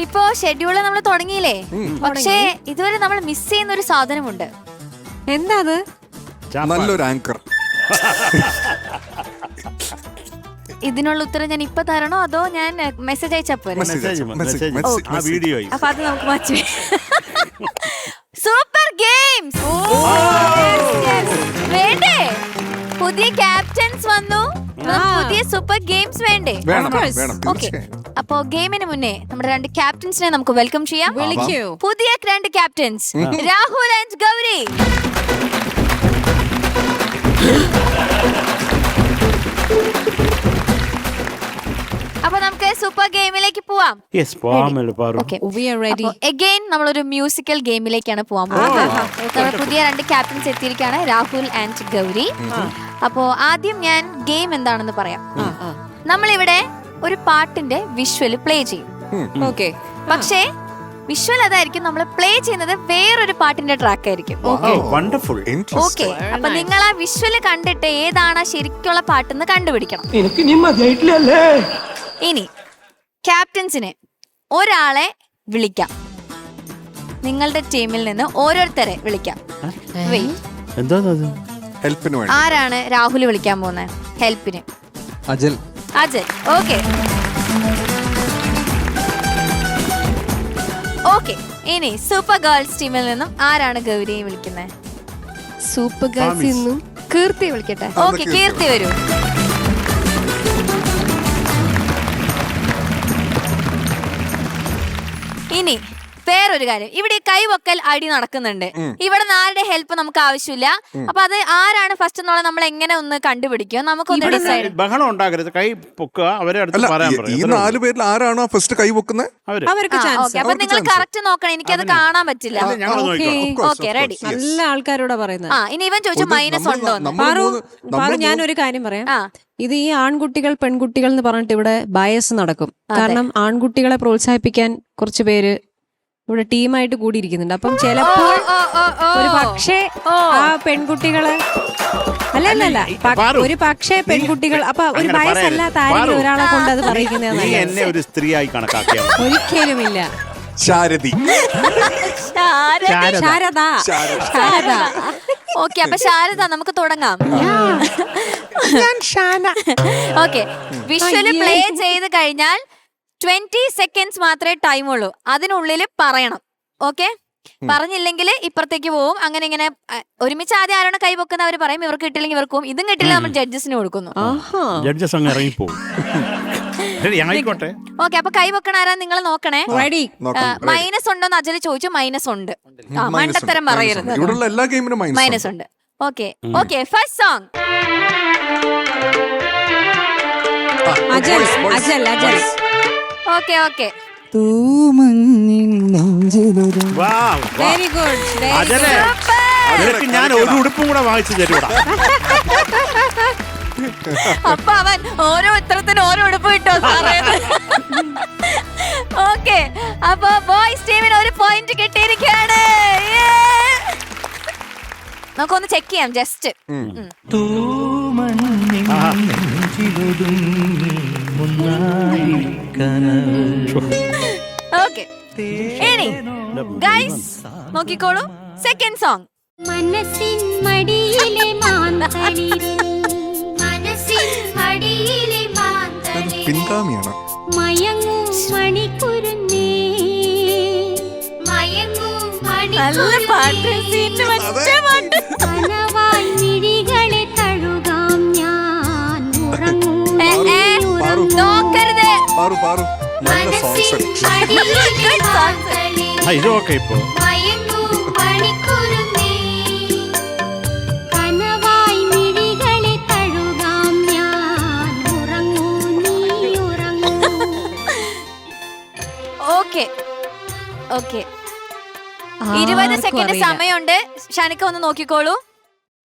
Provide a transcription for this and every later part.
ഇപ്പോ ഷെഡ്യൂള് നമ്മൾ തുടങ്ങിയില്ലേ? പക്ഷേ ഇതുവരെ നമ്മൾ മിസ് ചെയ്യുന്ന ഒരു സാധനമുണ്ട്. എന്താ അത്? നല്ലൊരു ആങ്കർ. ഇതിനുള്ള ഉത്തരം ഞാൻ ഇപ്പൊ തരണോ അതോ ഞാൻ മെസ്സേജ് അയച്ചപ്പോ? അപ്പൊ അത് നമുക്ക് മാറ്റി. സൂപ്പർ ഗെയിംസ് വേണ്ടേ? പുതിയ ക്യാപ്റ്റൻസ് വന്നു, പുതിയ സൂപ്പർ ഗെയിംസ് വേണ്ടേ? ഓക്കെ, അപ്പോ ഗെയിമിന് മുന്നേ നമ്മുടെ രണ്ട് ക്യാപ്റ്റൻസിനെ നമുക്ക് വെൽക്കം ചെയ്യാം. പുതിയ രണ്ട് ക്യാപ്റ്റൻസ് രാഹുൽ ആൻഡ് ഗൗരി. അപ്പൊ നമുക്ക് സൂപ്പർ ഗെയിമിലേക്ക് പോവാം. അഗൈൻ നമ്മളൊരു മ്യൂസിക്കൽ ഗെയിമിലേക്കാണ് പോവാൻ പോകുന്നത്. നമ്മുടെ പുതിയ രണ്ട് ക്യാപ്റ്റൻസ് എത്തിയിരിക്കുകയാണ്, രാഹുൽ ആൻഡ് ഗൗരി. അപ്പോ ആദ്യം ഞാൻ ഗെയിം എന്താണെന്ന് പറയാം. നമ്മളിവിടെ ഒരു പാട്ടിന്റെ വിഷ്വൽ പ്ലേ ചെയ്യും. ഓക്കെ, പക്ഷേ വിഷ്വൽ അതായിരിക്കും, നമ്മൾ പ്ലേ ചെയ്യുന്നത് വേറൊരു പാട്ടിന്റെ ട്രാക്ക് ആയിരിക്കും. ഓക്കെ, അപ്പൊ നിങ്ങൾ ആ വിഷ്വല് കണ്ടിട്ട് ഏതാണ് ശരിക്കുള്ള പാട്ടെന്ന് കണ്ടുപിടിക്കണം. ഇനി ക്യാപ്റ്റൻസിന് ഒരാളെ വിളിക്കാം, നിങ്ങളുടെ ടീമിൽ നിന്ന് ഓരോരുത്തരെ വിളിക്കാം. ആരാണ് രാഹുൽ വിളിക്കാൻ പോകുന്നത്? ഹെൽപ്പിന് അജൽ. ഓക്കെ ഓക്കെ, ഇനി സൂപ്പർ ഗേൾസ് ടീമിൽ നിന്നും ആരാണ് ഗൗരിയെ വിളിക്കുന്നത്? സൂപ്പർ ഗേൾസിൽ നിന്നും കീർത്തി വിളിക്കട്ടെ. ഓക്കെ, കീർത്തി വരൂ. ഇനി വേറൊരു കാര്യം, ഇവിടെ കൈവക്കൽ അടി നടക്കുന്നുണ്ട്. ഇവിടെ ആരുടെ ഹെൽപ്പ് നമുക്ക് ആവശ്യമില്ല. അപ്പൊ അത് ആരാണ് ഫസ്റ്റ് എന്നുള്ളത് നമ്മൾ എങ്ങനെ ഒന്ന് കണ്ടുപിടിക്കും? നമുക്കൊന്ന് ഡിസൈഡ്. ബഹളം ഉണ്ടാകരുത്, കൈ പൊക്കുക. അവരെ അടുത്ത് പറയാൻ പറയും. ഈ 4 പേരിൽ ആരാണോ ഫസ്റ്റ് കൈ പൊക്കുന്നത് അവർക്ക് ചാൻസ്. അപ്പൊ നിങ്ങൾ കറക്റ്റ് നോക്കണം, എനിക്കത് കാണാൻ പറ്റില്ല. Okay, ready. നല്ല ആൾക്കാരോടാ പറയുന്നത്. ഇനി ഇവൻ ചോദിച്ചു മൈനസ് ഉണ്ടോ? ഞാനൊരു കാര്യം പറയാം. ഇത് ഈ ആൺകുട്ടികൾ പെൺകുട്ടികൾ എന്ന് പറഞ്ഞിട്ട് ഇവിടെ ബയസ് നടക്കും. കാരണം ആൺകുട്ടികളെ പ്രോത്സാഹിപ്പിക്കാൻ കുറച്ച് പേര് ഇവിടെ ടീമായിട്ട് കൂടിയിരിക്കുന്നുണ്ട്. അപ്പം ചിലപ്പോൾ ഒരു പക്ഷേ ആ പെൺകുട്ടികള് അല്ലല്ല ഒരു പക്ഷേ പെൺകുട്ടികൾ അപ്പൊ ഒരു വയസ്സല്ലാത്ത ആരെങ്കിലും ഒരാളെ കൊണ്ട് അത് പറയുന്നത് എന്നെ ഒരു സ്ത്രീയായി കണക്കാക്കിയാൽ ഒരിക്കലുമില്ല. ശാരദ. ഓക്കെ, അപ്പൊ ശാരദ നമുക്ക് തുടങ്ങാം. ഓക്കെ, വിഷ്വല് പ്ലേ ചെയ്ത് കഴിഞ്ഞാൽ 20 seconds മാത്രമേ ടൈം ഉള്ളൂ. അതിനുള്ളിൽ പറയണം. ഓക്കെ, പറഞ്ഞില്ലെങ്കിൽ ഇപ്പുറത്തേക്ക് പോവും. അങ്ങനെ ഇങ്ങനെ ഒരുമിച്ച് ആദ്യം ആരാണ് കൈ പൊക്കുന്ന അവർ പറയും, ഇവർക്ക് കിട്ടില്ലെങ്കിൽ ഇവർക്ക് പോവും. ഇതും കിട്ടില്ല നമ്മൾ ജഡ്ജസിന് കൊടുക്കുന്നു. ഓക്കെ, അപ്പൊ കൈ പൊക്കണ ആരാ നിങ്ങൾ നോക്കണേ. മൈനസ് ഉണ്ടോന്ന് അജല് ചോദിച്ചു. മൈനസ് ഉണ്ട്. മണ്ടത്തരം പറയരുത്, മൈനസ് ഉണ്ട്. Okay okay, first song. Okay okay, very good. ഞാൻ ഒരു ഉടുപ്പും കൂടെ വാങ്ങിച്ചു തരൂടാ. അപ്പൊ അവൻ ഓരോ ഉത്തരത്തിന് ഓരോ ഉടുപ്പ് കിട്ടോ സാറേ. ഓക്കെ, അപ്പൊ ബോയ്സ് ടീമിന് ഒരു പോയിന്റ് കിട്ടിയിരിക്കുകയാണ്. നമുക്കൊന്ന് ചെക്ക് ചെയ്യാം ജസ്റ്റ്. ഓക്കെ, ഇനി ഗൈസ് നോക്കിക്കോളൂ. Second song. മനസ്സിൻ മടിയിലെ മാന്തളിരിൽ, മനസ്സിൻ മടിയിലെ മാന്തളിരിൽ പിൻഗാമിയാണ്. മയങ്ങൂ മണിക്കുരുന്നേ, മയങ്ങൂ മണിക്കുരുന്നേ, കനവായി മിഴികളെ തഴുകാം ഞാൻ, ഉറങ്ങൂ നോക്കരുത്. മനസ്സിൻ മടിയിലെ മാന്തളിരിൽ ഇതൊക്കെ ഇപ്പൊ മയങ്ങൂ മണിക്കുരുന്നേ, കനവായി മിഴികളെ തഴുകാം ഞാൻ, ഉറങ്ങൂ നീ ഉറങ്ങൂ. ഓക്കെ ഓക്കെ, 20 സെക്കൻഡ് സമയമുണ്ട്. ഷാനിക്ക ഒന്ന് നോക്കിക്കോളൂ.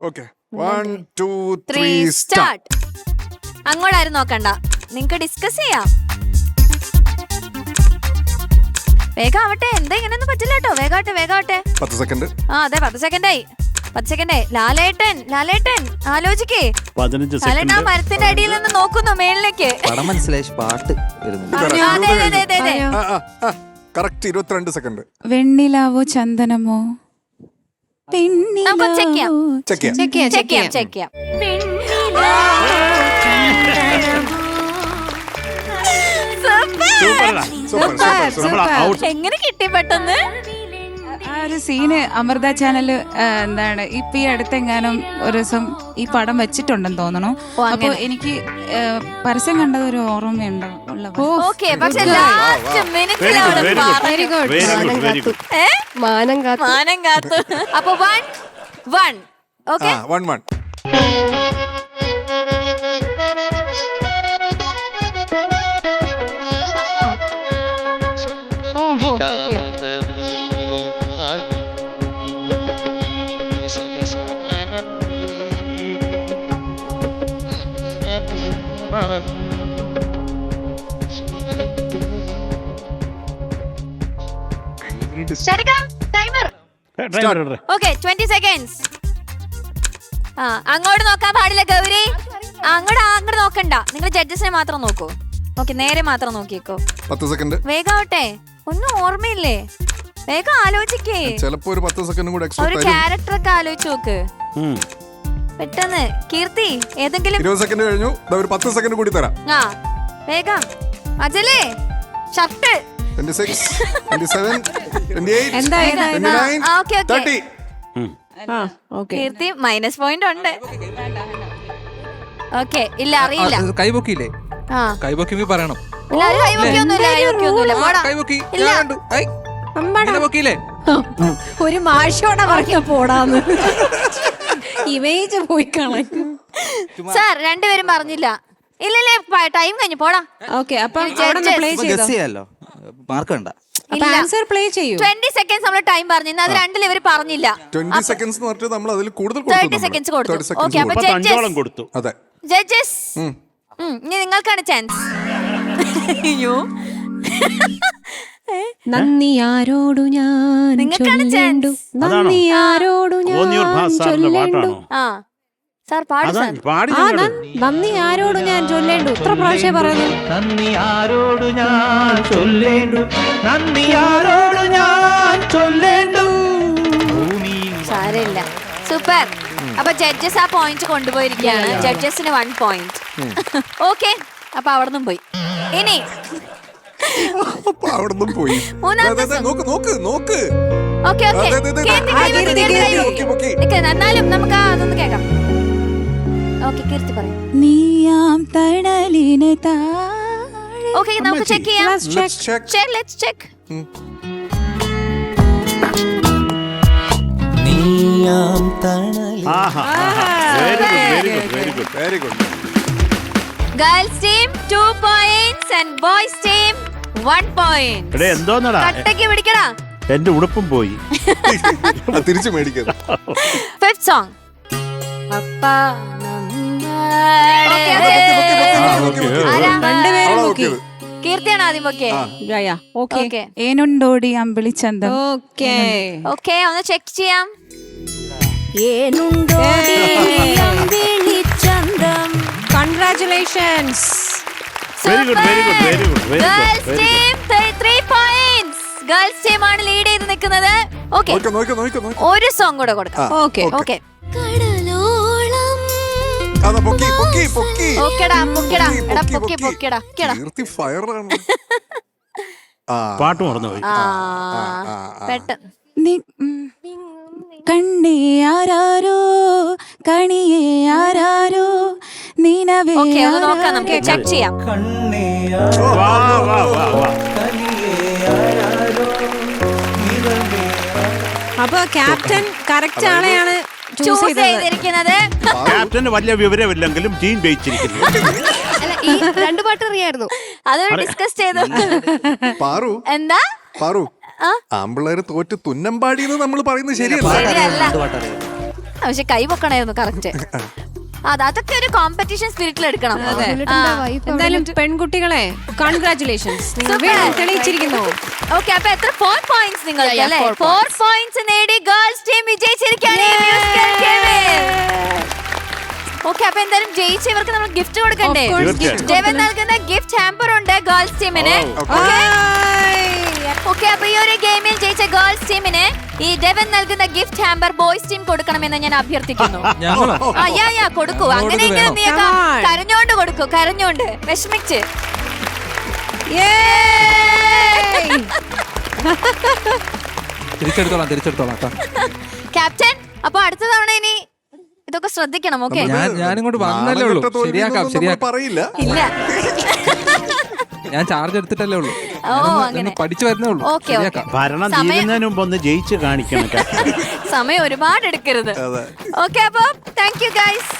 Okay, 1 2 3 start. അങ്ങോട്ടാരും നോക്കണ്ട, നിങ്ങക്ക് ഡിസ്കസ് ചെയ്യാം. വേഗം ആവട്ടെ, എന്താ ഇങ്ങനെയൊന്നും പറ്റില്ല കേട്ടോ. വേഗാവട്ടെ വേഗാവട്ടെ. 10 സെക്കൻഡ്. അതെ 10 സെക്കൻഡായി. 10 സെക്കൻഡ്. ലാലേട്ടൻ ആലോചിക്കേ. 15 ലാലേട്ടൻ ആ സെക്കൻഡ്. മരത്തിന്റെ അടിയിൽ നിന്ന് നോക്കുന്നു മേളിലേക്ക്. പടം മനസ്സിലായി, പാട്ട് വരുന്നുണ്ട്. അതെ. Correct 22 second. വെണ്ണിലാവോ ചന്ദനമോ നമുക്ക് ചെക്ക് ചെയ്യാം. സൂപ്പറാ. നമ്മൾ ഔട്ട്. എങ്ങനെ കിട്ടി പെട്ടെന്ന്? ആ ഒരു സീന് അമൃത ചാനല് എന്താണ് ഇപ്പൊ ഈ അടുത്തെങ്ങാനും ഒരു ദിവസം ഈ പടം വെച്ചിട്ടുണ്ടെന്ന് തോന്നണു. അപ്പൊ എനിക്ക് പരസ്യം കണ്ടത് ഒരു ഓർമ്മയുണ്ടോ ഉള്ള ഓക്കെ, പക്ഷെ ലാസ്റ്റ് മിനിറ്റിലാണ് വെരി ഗുഡ്. മാനം കാത്തു. അപ്പൊ 1-1. ഓക്കെ, 1-1. Okay, 20 seconds. അങ്ങോട്ട് നോക്കാൻ പാടില്ല ഗൗരി. അങ്ങോട്ട് നോക്കണ്ട. നിങ്ങൾ ജഡ്ജസിനെ മാത്രം നോക്കൂ. ഓക്കെ, നേരെ മാത്രം നോക്കിക്കോ. 10 സെക്കൻഡ്. വേഗം ആവട്ടെ. ഒന്നും ഓർമ്മയില്ലേ? വേഗം ആലോചിക്കേ. ചിലപ്പോ ഒരു 10 സെക്കൻഡ് കൂടെ എക്സ്ട്രാ ഒരു തരും. ക്യാരക്ടറൊക്കെ ആലോചിച്ച് നോക്ക് പെട്ടെന്ന്. കീർത്തി ഏതെങ്കിലും 20 സെക്കൻഡ് കഴിഞ്ഞു. ഒരു 10 സെക്കൻഡ് കൂടി തരാം. വേഗം. അജലേ ഷർട്ട്. 26, 27, 28, എന്താ 29, ഓക്കെ 30. കീർത്തി മൈനസ് പോയിന്റ് ഉണ്ട്. ഓക്കെ, ഇല്ല അറിയില്ല. കൈപൊക്കിയില്ലേ? കൈപൊക്കി പറയണം. എല്ലാരും കൈവക്കിയൊന്നുമില്ല. പോടാ. ഇല്ല. പൊക്കിയില്ലേ? ഒരു മാഷോടെ പറഞ്ഞ പോടാന്ന് ഇമേജ് പോയി കളഞ്ഞു. സാർ രണ്ടുപേരും പറഞ്ഞില്ല. ഇല്ലല്ലേ, ടൈം കഴിഞ്ഞു. പോടാ. ഓക്കെ, അപ്പൊ പ്ലേ ചെയ്തോ. ചെയ്യാലോ, മാർക്ക് വേണ്ട. ആൻസർ പ്ലേ ചെയ്യൂ. 20 seconds നമ്മൾ ടൈം പറഞ്ഞു. അത് രണ്ടിലും ഇവർ പറഞ്ഞില്ല. 20 സെക്കൻഡ്സ് എന്ന് പറഞ്ഞിട്ട് നമ്മൾ അതിൽ കൂടുതൽ 30 seconds കൊടുത്തു. ഓക്കെ, അപ്പൊ 35 കൊടുത്തു. അതെ, ജഡ്ജസ് ഇനി നിങ്ങൾക്കാണ് ചാൻസ്. അയ്യോ, നന്ദി ആരോടു ഞാൻ നിങ്ങൾക്കാണ് ചൊല്ലേണ്ടു, നന്ദി ആരോടു ഞാൻ ചൊല്ലേണ്ടു. സാർ പാടും. സാർ പാടി നന്ദി ആരോട് ഞാൻ ചൊല്ലേണ്ടു. ഇത്ര പ്രാവശ്യം പറയുന്നു. നന്ദി ആരോട് ഞാൻ ചൊല്ലേണ്ടു, നന്ദി ആരോട് ഞാൻ ചൊല്ലേണ്ടു. സാരമില്ല, സൂപ്പർ. അപ്പൊ ജഡ്ജസ് ആ പോയിന്റ് കൊണ്ടുപോയിരിക്കുകയാണ്. ജഡ്ജസിന് 1 point. ഓക്കെ, അപ്പൊ അവിടെ നിന്നും പോയി. ഇനി അവിടുന്ന് പോയി. നോക്ക്. ഓക്കെ എന്നാലും നമുക്ക് അതൊന്ന് കേൾക്കാം. ഓക്കെ, കീർത്തി പറയും. നീയാം തണലിന് താഴെ. ഓക്കെ, നമുക്ക് ചെക്ക് ചെയ്യാം. Let's check. നീയാം തണലിൽ. Very good. Girls team 2 points and boys team 1 point. എന്തോന്നടാ, കട്ടക്ക് പിടിക്കടാ. എന്റെ ഉടുപ്പും പോയി. തിരിച്ചു മേടിക്കാം. 5th song. രണ്ടുപേരും നോക്കി. കീർത്തിയാണ് ആദ്യം. ഓക്കെ, ഏനുണ്ടോടി അമ്പിളിച്ചന്തം. ഓക്കെ, ഒന്ന് ചെക്ക് ചെയ്യാം. Congratulations. Very good. Girls team 3 points. Girls team ആണ് ലീഡ് ചെയ്ത് നിൽക്കുന്നത്. ഓക്കെ, ഒരു സോങ് കൂടെ കൊടുക്കാം. ഓക്കെ, പാട്ട് മറന്നുപോയി. കണ്ണേ ആരാരോ കണിയേ ആരാരോ നിനവേ. ഓക്കെ, ഒന്ന് നോക്കാം, നമുക്ക് ചെക്ക് ചെയ്യാം. കണ്ണേ വാ വാ വാ വാ. അപ്പൊ ക്യാപ്റ്റൻ കറക്റ്റ് ആളെയാണ് ചൂസ് ചെയ്തിരിക്കുന്നത്. ക്യാപ്റ്റന് വലിയ വിവരമില്ലെങ്കിലും ടീം ജയിച്ചിരിക്കുന്നു. ഈ 2 പാട്ട് അറിയായിരുന്നു. അത് ഡിസ്കസ് ചെയ്തു. പാറു, എന്താ പാറു, ആമ്പിള്ളേര് തോറ്റ് തുന്നമ്പാടി എന്ന് നമ്മൾ പറയുന്നത് ശരിയല്ല. ശരിയല്ല, പക്ഷെ കൈ പൊക്കണായിരുന്നു. കറക്റ്റ്. അതൊക്കെ ഒരു കോമ്പറ്റീഷൻ സ്പിരിറ്റിൽ എടുക്കണം. എന്തായാലും പെൺകുട്ടികളെ കൺഗ്രാറ്റുലേഷൻസ്, നിങ്ങൾ വീണ്ടും തെളിയിച്ചിരിക്കുന്നു. ഓക്കെ, അപ്പൊ എത്ര 4 പോയിന്റ്സ് നിങ്ങൾക്ക് അല്ലേ? 4 പോയിന്റ്സ് നേടി ഗേൾസ് ടീം വിജയിച്ചിരിക്കുകയാണ് ഈ മ്യൂസിക്കൽ ഗെയിമിൽ. ഓക്കെ, അപ്പൊ എന്തായാലും ജയിച്ചവർക്ക് നമ്മൾ ഗിഫ്റ്റ് കൊടുക്കണ്ടേ? ഡെവൻ നൽകുന്ന ഗിഫ്റ്റ് ഹാമ്പർ ഉണ്ട് ഗേൾസ് ടീമിന്. ഓക്കെ, അപ്പൊ ഈ ഒരു ഗെയിമിൽ ജയിച്ച ഗേൾസ് ടീമിന് ഈ ഡെവൻ നൽകുന്ന ഗിഫ്റ്റ് ഹാമ്പർ ബോയ്സ് ടീം കൊടുക്കണമെന്ന് ഞാൻ അഭ്യർത്ഥിക്കുന്നു. കൊടുക്കൂ, അങ്ങനെയെങ്കിലും നീ കരഞ്ഞോണ്ട് കൊടുക്കൂ, കരഞ്ഞോണ്ട് വിഷമിച്ച്. തിരിച്ചെടുത്തോളാം ക്യാപ്റ്റൻ, അപ്പൊ അടുത്ത തവണ ഇനി ഇതൊക്കെ ശ്രദ്ധിക്കണം. ഓക്കെ, ഞാനിങ്ങോട്ട് വന്നല്ലേ ഉള്ളൂ. ശരിയാക്കാം. പറയില്ല. ഇല്ല, ഞാൻ ചാർജ് എടുത്തിട്ടല്ലേ ഉള്ളൂ. അങ്ങനെ പഠിച്ചു വരുന്നേ ഉള്ളൂ. ഭരണം തീരുന്നതിന് മുമ്പ് ഒന്ന് ജയിച്ച് കാണിക്കണം. സമയം ഒരുപാട് എടുക്കരുത്. ഓക്കെ, അപ്പൊ താങ്ക് യു ഗൈസ്.